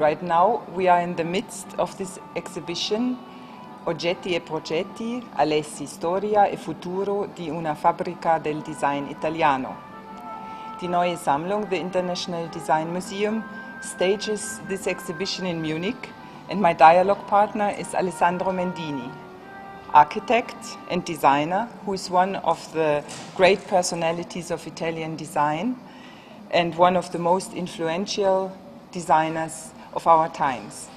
Right now we are in the midst of this exhibition Oggetti e progetti, Alessi, storia e futuro di una fabbrica del design italiano. Die Neue Sammlung, the International Design Museum, stages this exhibition in Munich, and my dialogue partner is Alessandro Mendini, architect and designer who is one of the great personalities of Italian design and one of the most influential designers of our times.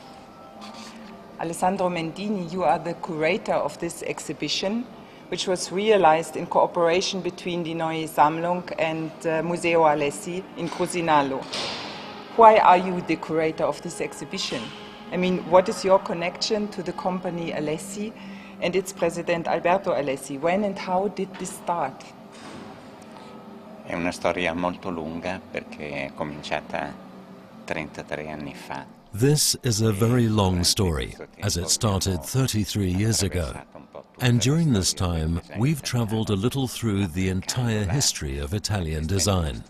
Alessandro Mendini, you are the curator of this exhibition, which was realized in cooperation between the Neue Sammlung and Museo Alessi in Crusinallo. Why are you the curator of this exhibition? I mean, what is your connection to the company Alessi and its president Alberto Alessi? When and how did this start? È una storia molto lunga perché è cominciata 33 anni fa. This is a very long story, as it started 33 years ago. And during this time, we've traveled a little through the entire history of Italian design,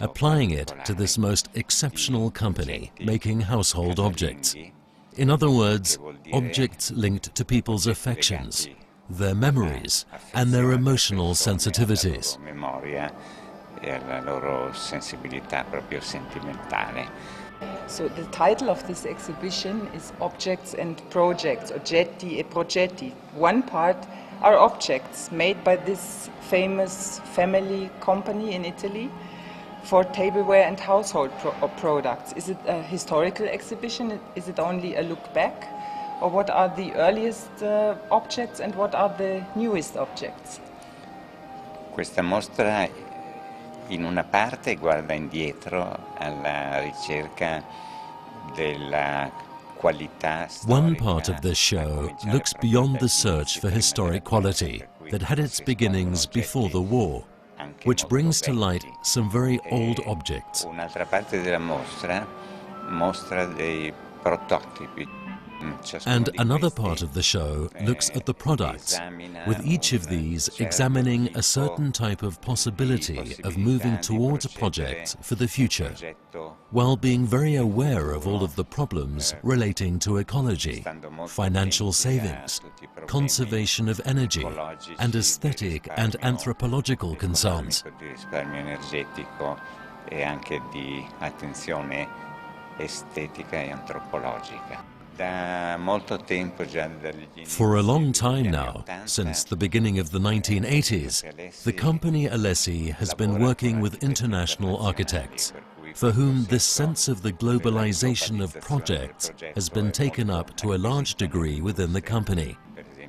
applying it to this most exceptional company making household objects. In other words, objects linked to people's affections, their memories, and their emotional sensitivities. So the title of this exhibition is Objects and Projects, Oggetti e progetti. One part are objects made by this famous family company in Italy for tableware and household products. Is it a historical exhibition? Is it only a look back? Or what are the earliest objects and what are the newest objects? Questa mostra in una parte guarda indietro alla ricerca della qualità storica. One part of this show looks beyond the search for historic quality that had its beginnings before the war, which brings to light some very old objects. Un'altra parte della mostra mostra dei prototipi. And another part of the show looks at the products, with each of these examining a certain type of possibility of moving towards a project for the future, while being very aware of all of the problems relating to ecology, financial savings, conservation of energy, and aesthetic and anthropological concerns. E anche di attenzione estetica e antropologica. For a long time now, since the beginning of the 1980s, the company Alessi has been working with international architects, for whom this sense of the globalization of projects has been taken up to a large degree within the company.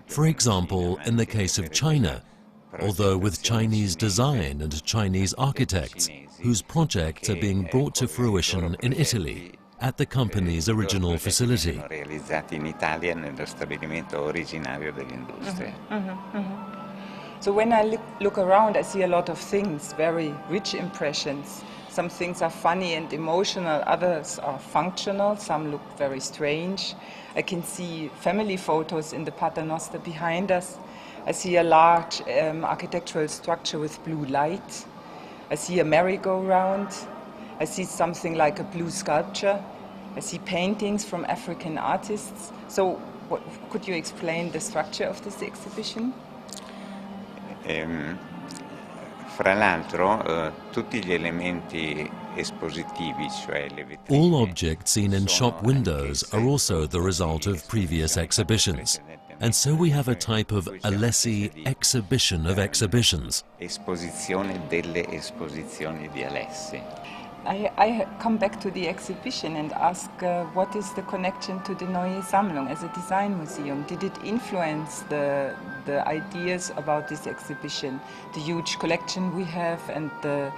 For example, in the case of China, although with Chinese design and Chinese architects, whose projects are being brought to fruition in Italy, at the company's original facility. So when I look around, I see a lot of things, very rich impressions. Some things are funny and emotional, others are functional, some look very strange. I can see family photos in the Paternoster behind us. I see a large architectural structure with blue light. I see a merry-go-round. I see something like a blue sculpture. I see paintings from African artists. So could you explain the structure of this exhibition? Fra l'altro, tutti gli elementi espositivi, cioè le vetrine, all objects seen in shop windows are also the result of previous exhibitions. And so we have a type of Alessi exhibition of exhibitions. Esposizione delle esposizioni di Alessi. I come back to the exhibition and ask what is the connection to the Neue Sammlung as a design museum? Did it influence the ideas about this exhibition, the huge collection we have and the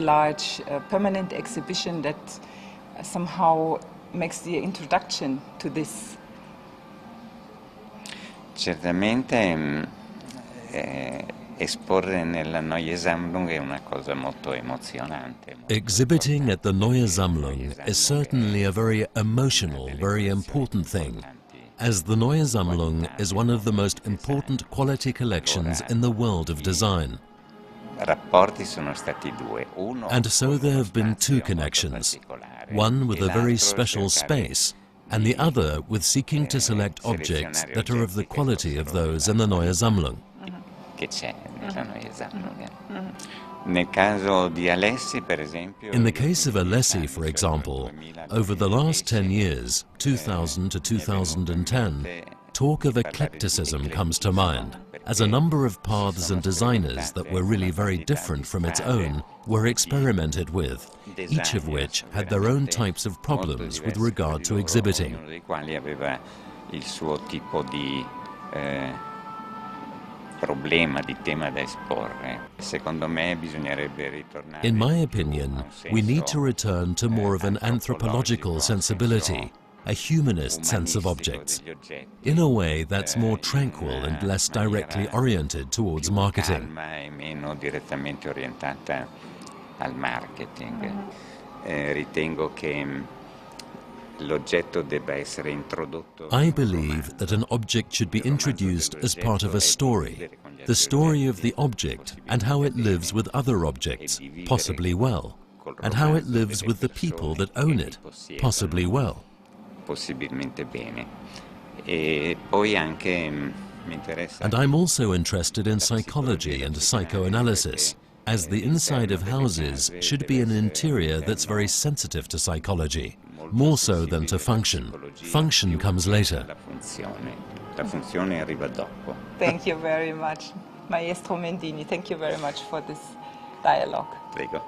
large permanent exhibition that somehow makes the introduction to this? Certamente esporre nella Neue Sammlung è una cosa molto emozionante. Exhibiting at the Neue Sammlung is certainly a very emotional, very important thing, as the Neue Sammlung is one of the most important quality collections in the world of design. Rapporti sono stati due. And so there have been two connections. one with a very special space, and the other with seeking to select objects that are of the quality of those in the Neue Sammlung. In the case of Alessi, for example, over the last 10 years, 2000 to 2010, talk of eclecticism comes to mind, as a number of paths and designers that were really very different from its own were experimented with, each of which had their own types of problems with regard to exhibiting. In my opinion, we need to return to more of an anthropological sensibility, a humanist sense of objects, in a way that's more tranquil and less directly oriented towards marketing. I believe that an object should be introduced as part of a story, the story of the object and how it lives with other objects, possibly well, and how it lives with the people that own it, possibly well. And I'm also interested in psychology and psychoanalysis, as the inside of houses should be an interior that's very sensitive to psychology, more so than to function. Function comes later. Thank you very much, Maestro Mendini. Thank you very much for this dialogue. Prego.